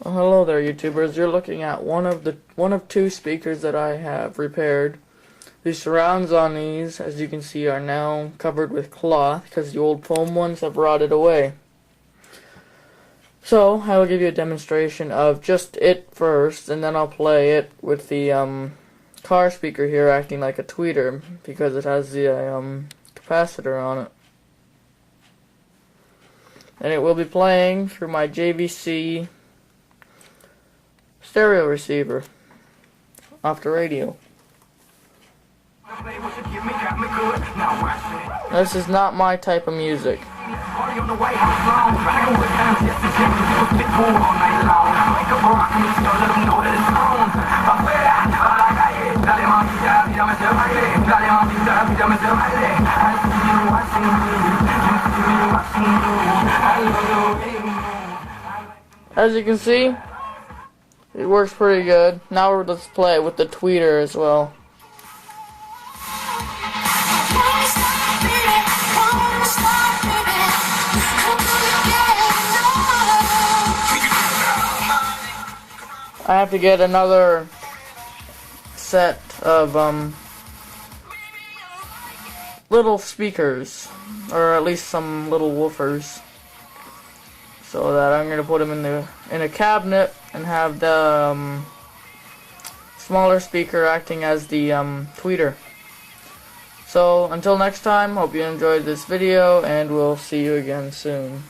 Well, hello there, YouTubers. You're looking at one of two speakers that I have repaired. The surrounds on these, as you can see, are now covered with cloth because the old foam ones have rotted away. So I will give you a demonstration of just it first, and then I'll play it with the car speaker here acting like a tweeter because it has the capacitor on it. And it will be playing through my JVC stereo receiver off the radio. This is not my type of music. As you can see, it works pretty good. Now let's play it with the tweeter as well. I have to get another set of little speakers, or at least some little woofers, so that I'm gonna put them in a cabinet and have the smaller speaker acting as the tweeter. So until next time, hope you enjoyed this video, and we'll see you again soon.